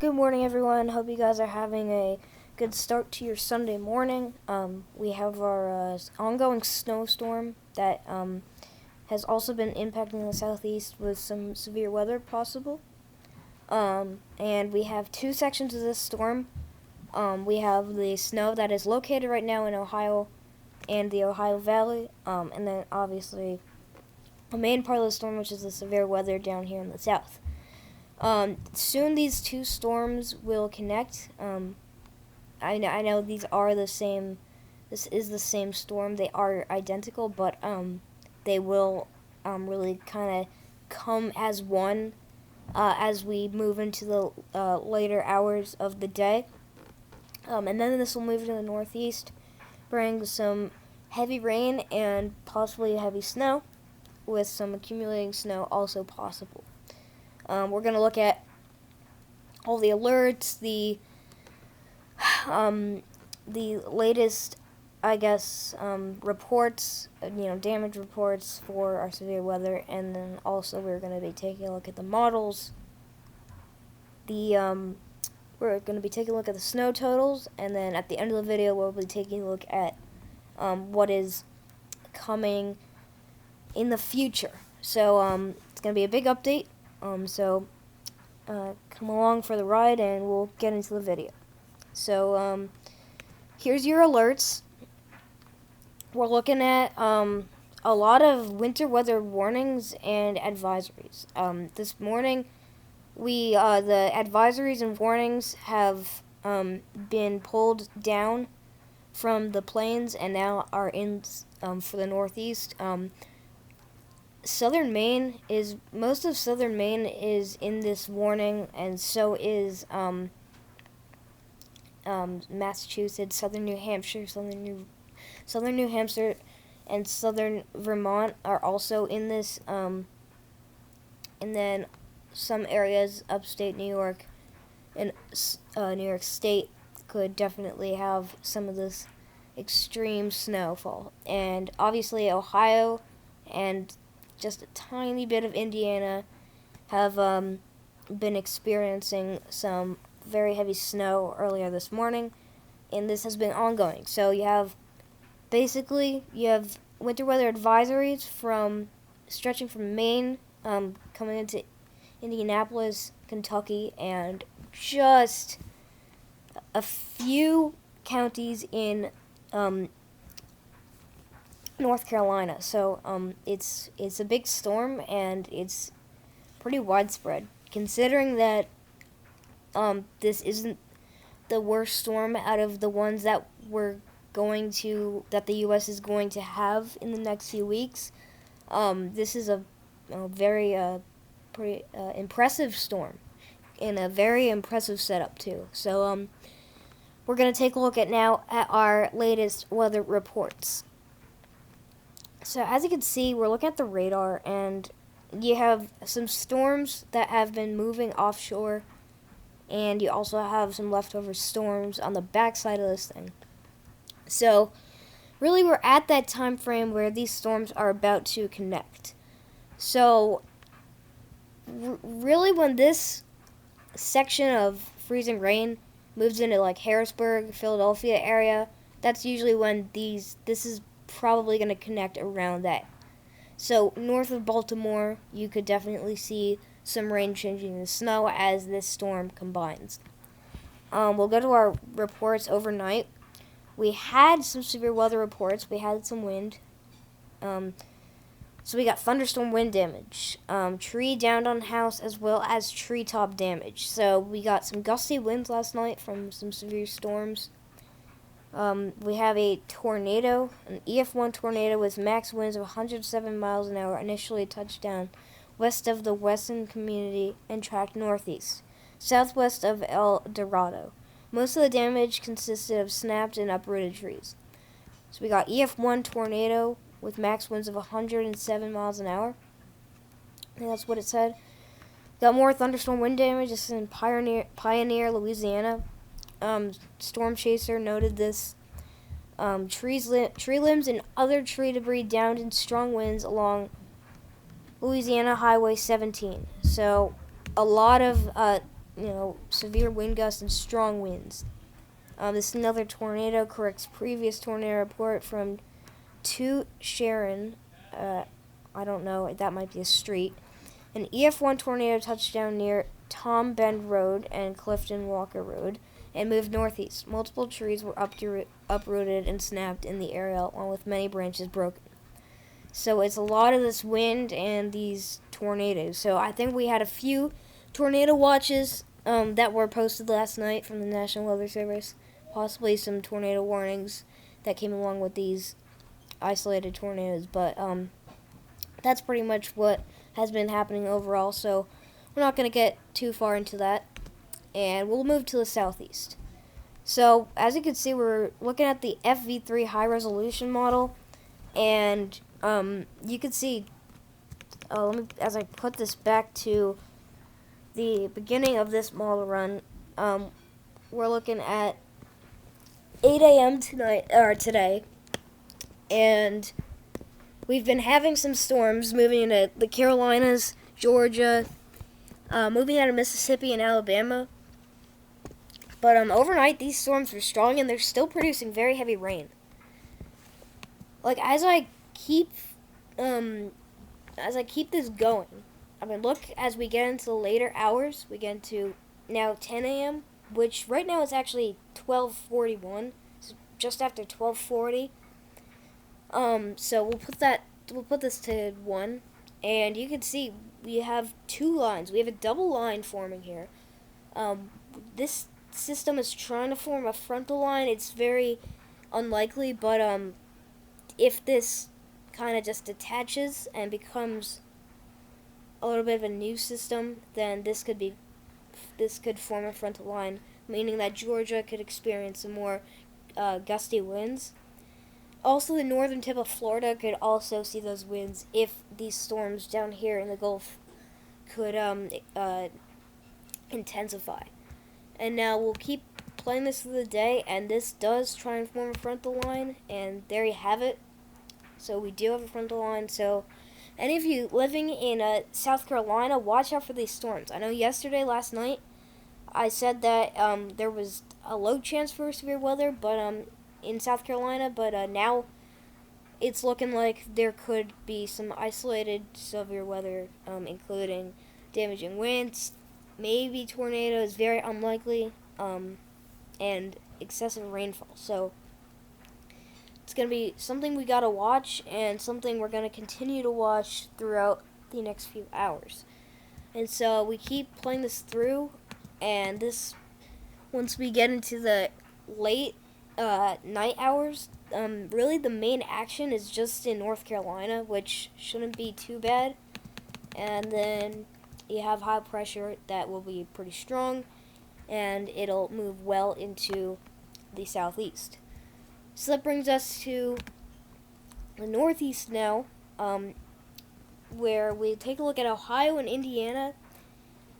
Good morning, everyone. Hope you guys are having a good start to your Sunday morning. We have our ongoing snowstorm that has also been impacting the southeast with some severe weather possible. And we have two sections of this storm. We have the snow that is located right now in Ohio and the Ohio Valley, and then obviously the main part of the storm, which is the severe weather down here in the south. Soon these two storms will connect. I know these are the same. This is the same storm. They are identical, but they will really kind of come as one as we move into the later hours of the day. And then this will move to the northeast, bring some heavy rain and possibly heavy snow, with some accumulating snow also possible. We're going to look at all the alerts, the latest, reports, damage reports for our severe weather, and then also we're going to be taking a look at the models. We're going to be taking a look at the snow totals, and then at the end of the video, we'll be taking a look at what is coming in the future. So it's going to be a big update. So come along for the ride, and we'll get into the video. So here's your alerts. We're looking at a lot of winter weather warnings and advisories. This morning, the advisories and warnings have been pulled down from the plains and now are in for the northeast. Most of southern Maine is in this warning, and so is Massachusetts, southern New Hampshire, southern New Hampshire, and southern Vermont are also in this. And then some areas upstate New York and New York State could definitely have some of this extreme snowfall, and obviously Ohio and just a tiny bit of Indiana have been experiencing some very heavy snow earlier this morning, and this has been ongoing. So you have winter weather advisories stretching from Maine, coming into Indianapolis, Kentucky, and just a few counties in North Carolina. So it's a big storm, and it's pretty widespread. Considering that this isn't the worst storm out of the ones that the U.S. is going to have in the next few weeks, this is a very pretty impressive storm, and a very impressive setup too. So we're going to take a look at our latest weather reports. So as you can see, we're looking at the radar, and you have some storms that have been moving offshore, and you also have some leftover storms on the backside of this thing. So really, we're at that time frame where these storms are about to connect. So really, when this section of freezing rain moves into like Harrisburg, Philadelphia area, that's usually when this is probably going to connect around that. So north of Baltimore, you could definitely see some rain changing to snow as this storm combines. We'll go to our reports overnight. We had some severe weather reports. We had some wind. So we got thunderstorm wind damage, tree downed on house, as well as treetop damage. So we got some gusty winds last night from some severe storms. We have a tornado, an EF1 tornado with max winds of 107 miles an hour initially touched down west of the Weston community and tracked northeast, southwest of El Dorado. Most of the damage consisted of snapped and uprooted trees. So we got EF1 tornado with max winds of 107 miles an hour. I think that's what it said. Got more thunderstorm wind damage. This is in Pioneer, Louisiana. Storm Chaser noted this. Tree limbs and other tree debris downed in strong winds along Louisiana Highway 17. So a lot of severe wind gusts and strong winds. This is another tornado, corrects previous tornado report from 2 Sharon. I don't know, that might be a street. An EF1 tornado touched down near Tom Bend Road and Clifton Walker Road and moved northeast. Multiple trees were uprooted and snapped in the area, along with many branches broken. So it's a lot of this wind and these tornadoes. So I think we had a few tornado watches that were posted last night from the National Weather Service. Possibly some tornado warnings that came along with these isolated tornadoes. But that's pretty much what has been happening overall. So we're not going to get too far into that. And we'll move to the southeast. So as you can see, we're looking at the FV3 high resolution model. And you can see, as I put this back to the beginning of this model run, we're looking at 8 a.m. today, and we've been having some storms moving into the Carolinas, Georgia, moving out of Mississippi and Alabama. But overnight, these storms were strong, and they're still producing very heavy rain. Like as I keep this going, I mean, look, as we get into the later hours, we get into now 10 a.m., which right now is actually 12:41, so just after 12:40. So we'll put this to 1, and you can see we have 2 lines. We have a double line forming here. This system is trying to form a frontal line. It's very unlikely, but if this kind of just detaches and becomes a little bit of a new system, then this could form a frontal line, meaning that Georgia could experience some more gusty winds. Also, the northern tip of Florida could also see those winds if these storms down here in the Gulf could intensify. And now we'll keep playing this through the day, and this does try and form a frontal line, and there you have it. So we do have a frontal line. So any of you living in South Carolina, watch out for these storms. I know last night, I said that there was a low chance for severe weather, but in South Carolina, but now it's looking like there could be some isolated severe weather, including damaging winds, maybe tornadoes, very unlikely, and excessive rainfall. So it's going to be something we got to watch, and something we're going to continue to watch throughout the next few hours. And so we keep playing this through, and once we get into the late night hours, really the main action is just in North Carolina, which shouldn't be too bad. And then you have high pressure that will be pretty strong, and it'll move well into the southeast. So that brings us to the northeast now, where we take a look at Ohio and Indiana,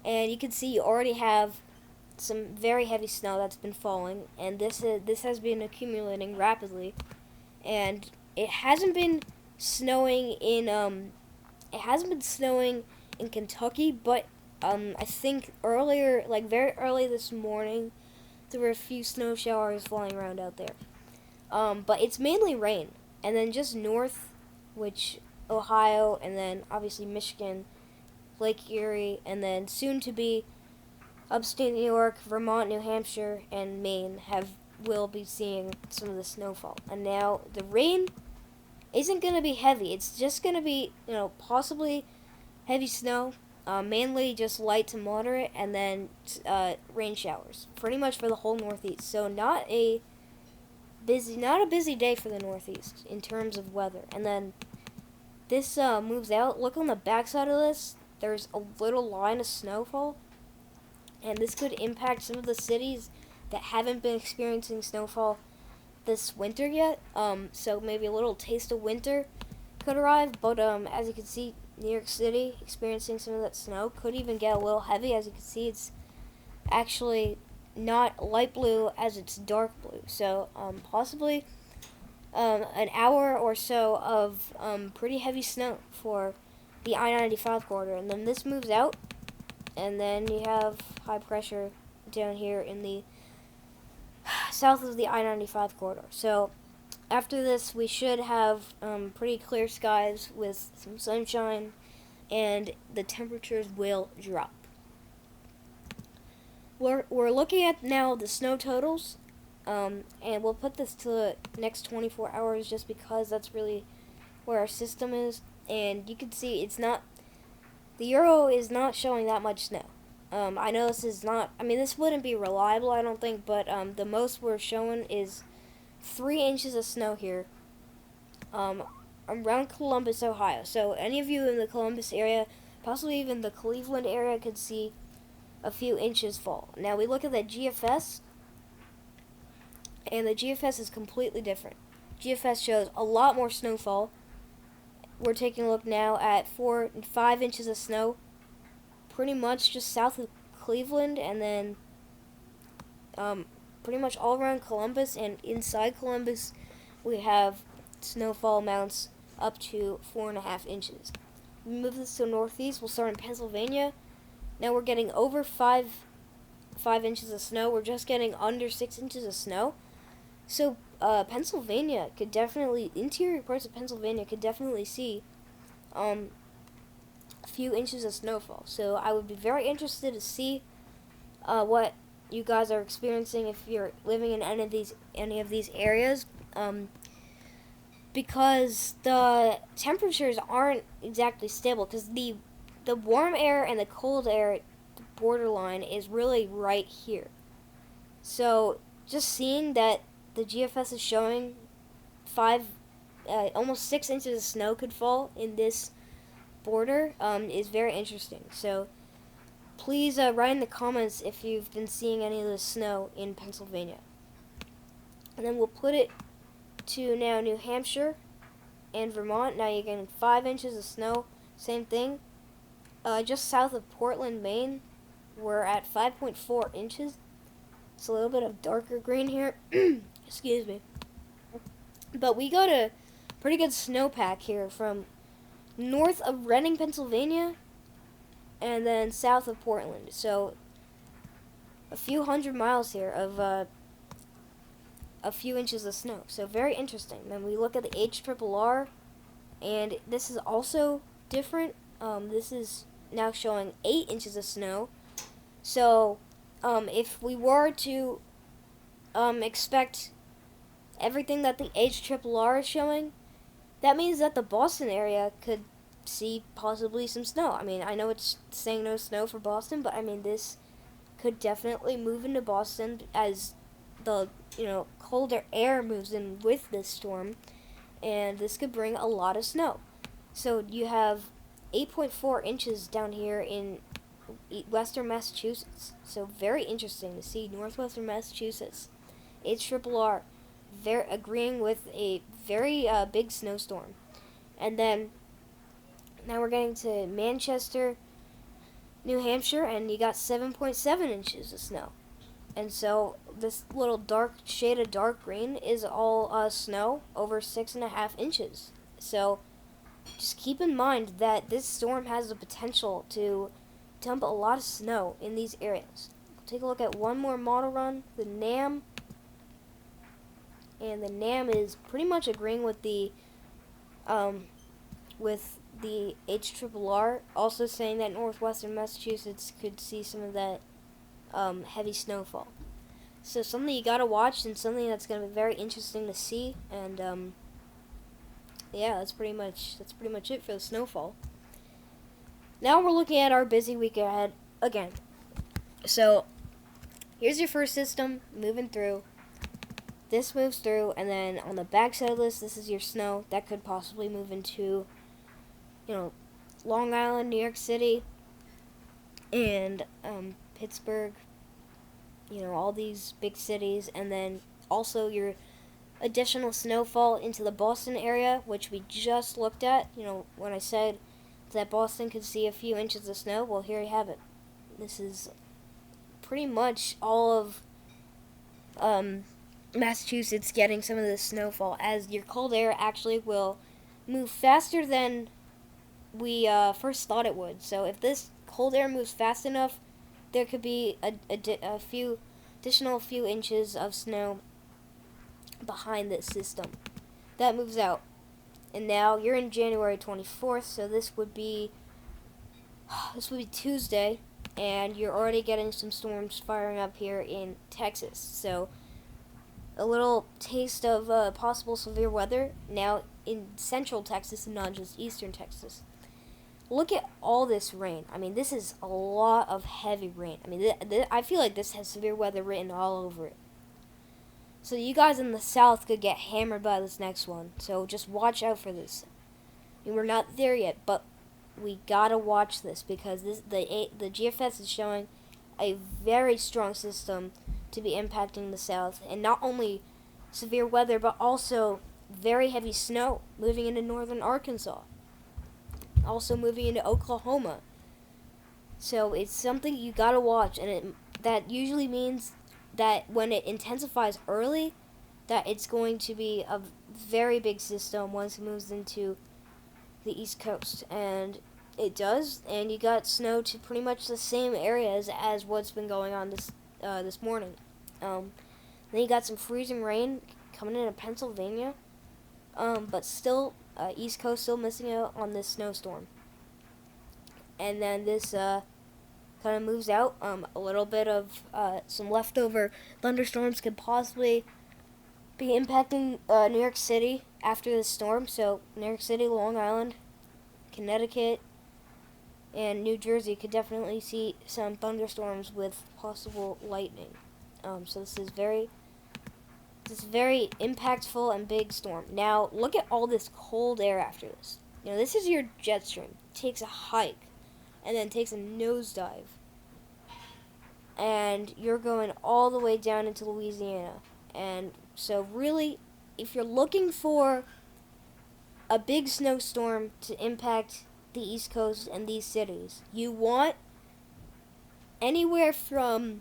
and you can see you already have some very heavy snow that's been falling, and this has been accumulating rapidly, and it hasn't been snowing in Kentucky, but I think earlier, like very early this morning, there were a few snow showers flying around out there. But it's mainly rain, and then just north, which Ohio, and then obviously Michigan, Lake Erie, and then soon to be upstate New York, Vermont, New Hampshire, and Maine will be seeing some of the snowfall. And now the rain isn't going to be heavy. It's just going to be, possibly heavy snow, mainly just light to moderate, and then rain showers, pretty much for the whole Northeast. So not a busy day for the Northeast in terms of weather. And then this moves out. Look on the backside of this. There's a little line of snowfall, and this could impact some of the cities that haven't been experiencing snowfall this winter yet. So maybe a little taste of winter could arrive. But as you can see, New York City experiencing some of that snow, could even get a little heavy. As you can see, it's actually not light blue as it's dark blue. So possibly an hour or so of pretty heavy snow for the I-95 corridor. And then this moves out, and then you have high pressure down here in the south of the I-95 corridor. So after this, we should have pretty clear skies with some sunshine, and the temperatures will drop. We're looking at now the snow totals, and we'll put this to the next 24 hours just because that's really where our system is. And you can see the Euro is not showing that much snow. I know this is not, this wouldn't be reliable, I don't think, but the most we're showing is 3 inches of snow here around Columbus, Ohio. So any of you in the Columbus area, possibly even the Cleveland area, could see a few inches fall. Now we look at the GFS, and the GFS is completely different. GFS shows a lot more snowfall. We're taking a look now at 4 and 5 inches of snow, pretty much just south of Cleveland, and then pretty much all around Columbus, and inside Columbus we have snowfall amounts up to 4.5 inches. We move this to the northeast. We'll start in Pennsylvania. Now we're getting over 5 inches of snow. We're just getting under 6 inches of snow. So Pennsylvania could definitely, interior parts of Pennsylvania could definitely see a few inches of snowfall. So I would be very interested to see what you guys are experiencing if you're living in any of these areas, because the temperatures aren't exactly stable, because the warm air and the cold air borderline is really right here. So just seeing that the GFS is showing almost 6 inches of snow could fall in this border is very interesting. So please write in the comments if you've been seeing any of the snow in Pennsylvania. And then we'll put it to now New Hampshire and Vermont. Now you're getting 5 inches of snow. Same thing. Just south of Portland, Maine, we're at 5.4 inches. It's a little bit of darker green here. Excuse me. But we got a pretty good snowpack here from north of Reading, Pennsylvania, and then south of Portland. So a few hundred miles here of a few inches of snow. So very interesting. Then we look at the HRRR, and this is also different. This is now showing 8 inches of snow. So if we were to expect everything that the HRRR is showing, that means that the Boston area could see possibly some snow. I know it's saying no snow for Boston, but this could definitely move into Boston as the colder air moves in with this storm, and this could bring a lot of snow. So you have 8.4 inches down here in western Massachusetts. So very interesting to see northwestern Massachusetts. HRRR agreeing with a very big snowstorm. And then now we're getting to Manchester, New Hampshire, and you got 7.7 inches of snow. And so this little shade of dark green is all snow over 6.5 inches. So just keep in mind that this storm has the potential to dump a lot of snow in these areas. We'll take a look at one more model run, the NAM. And the NAM is pretty much agreeing with the HRRR, also saying that northwestern Massachusetts could see some of that heavy snowfall. So something you gotta watch, and something that's gonna be very interesting to see. And yeah, that's pretty much it for the snowfall. Now we're looking at our busy week ahead again. So here's your first system moving through. This moves through, and then on the back side of this is your snow that could possibly move into, Long Island, New York City, and Pittsburgh, all these big cities, and then also your additional snowfall into the Boston area, which we just looked at. When I said that Boston could see a few inches of snow, well, here you have it. This is pretty much all of Massachusetts getting some of the snowfall, as your cold air actually will move faster than we first thought it would. So if this cold air moves fast enough, there could be a few additional few inches of snow behind this system. That moves out. And now you're in January 24th, so this would be Tuesday, and you're already getting some storms firing up here in Texas. So a little taste of possible severe weather now in central Texas and not just eastern Texas. Look at all this rain. I mean, this is a lot of heavy rain. I mean, I feel like this has severe weather written all over it. So you guys in the south could get hammered by this next one. So just watch out for this. I mean, we're not there yet, but we gotta watch this because the GFS is showing a very strong system to be impacting the south, and not only severe weather, but also very heavy snow moving into northern Arkansas, also moving into Oklahoma. So it's something you gotta watch, and that usually means that when it intensifies early, that it's going to be a very big system once it moves into the East Coast, and it does, and you got snow to pretty much the same areas as what's been going on this morning. Then you got some freezing rain coming into Pennsylvania, but still, East Coast still missing out on this snowstorm. And then this kind of moves out. A little bit of some leftover thunderstorms could possibly be impacting New York City after this storm. So New York City, Long Island, Connecticut, and New Jersey could definitely see some thunderstorms with possible lightning. So this is very impactful and big storm. Now look at all this cold air after this. You know, this is your jet stream. It takes a hike and then takes a nosedive. And you're going all the way down into Louisiana. And so really, if you're looking for a big snowstorm to impact the East Coast and these cities, you want anywhere from,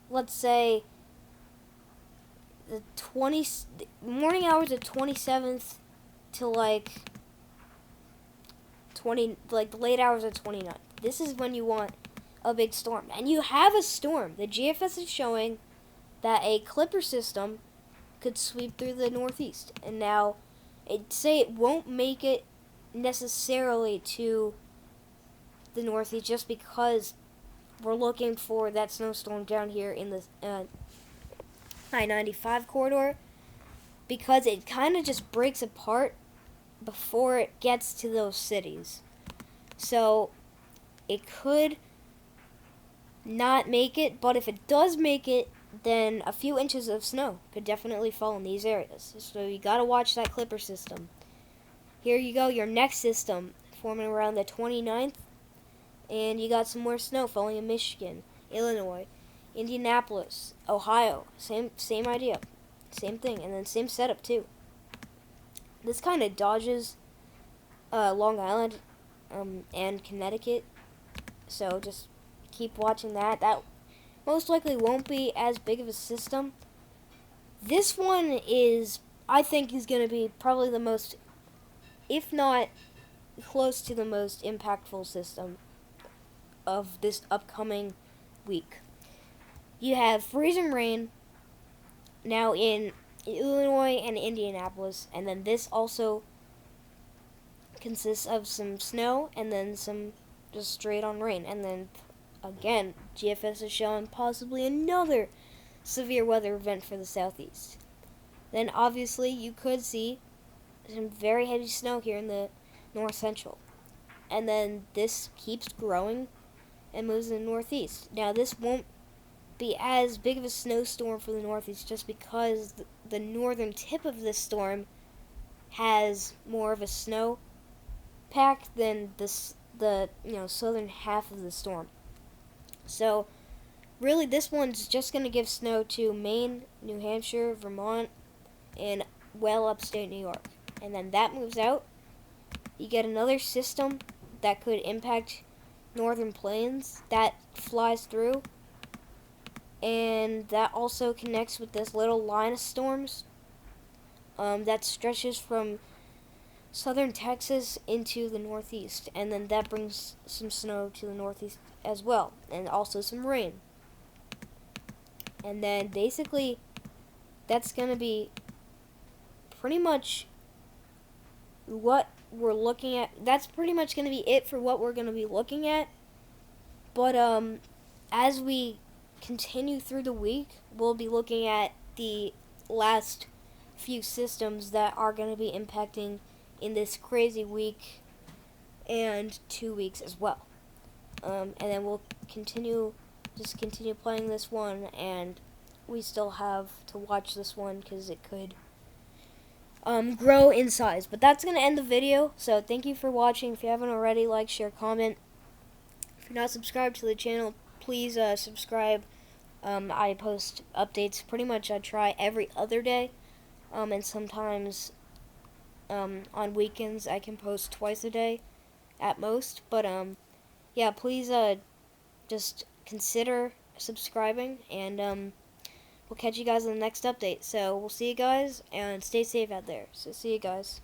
let's say, the morning hours of 27th to like the late hours of 29th. This is when you want a big storm, and you have a storm. The GFS is showing that a Clipper system could sweep through the Northeast, and now it won't make it necessarily to the Northeast just because we're looking for that snowstorm down here in the I-95 corridor, because it kind of just breaks apart before it gets to those cities. So it could not make it, but if it does make it, then a few inches of snow could definitely fall in these areas. So you gotta watch that Clipper system. Here you go, your next system forming around the 29th, and you got some more snow falling in Michigan, Illinois, Indianapolis, Ohio. Same idea, same thing, and then same setup too. This kind of dodges Long Island and Connecticut, so just keep watching that. That most likely won't be as big of a system. This one I think is going to be probably the most, if not close to the most impactful system of this upcoming week. You have freezing rain now in Illinois and Indianapolis, and then this also consists of some snow and then some just straight on rain, and then again, GFS is showing possibly another severe weather event for the southeast. Then obviously you could see some very heavy snow here in the north central. And then this keeps growing and moves in the northeast. Now this won't be as big of a snowstorm for the northeast just because the northern tip of this storm has more of a snow pack than the southern half of the storm. So, really, this one's just going to give snow to Maine, New Hampshire, Vermont, and well upstate New York. And then that moves out. You get another system that could impact northern plains that flies through. And that also connects with this little line of storms that stretches from southern Texas into the northeast, and then that brings some snow to the northeast as well, and also some rain. And then basically, that's going to be pretty much what we're looking at. That's pretty much going to be it for what we're going to be looking at. But as we continue through the week, we'll be looking at the last few systems that are going to be impacting in this crazy week and 2 weeks as well. And then we'll continue playing this one, and we still have to watch this one because it could grow in size. But that's going to end the video, so thank you for watching. If you haven't already, like, share, comment. If you're not subscribed to the channel, please subscribe. I post updates pretty much, I try every other day, and sometimes on weekends I can post twice a day at most. But yeah, please just consider subscribing, and we'll catch you guys in the next update. So we'll see you guys, and stay safe out there. So see you guys.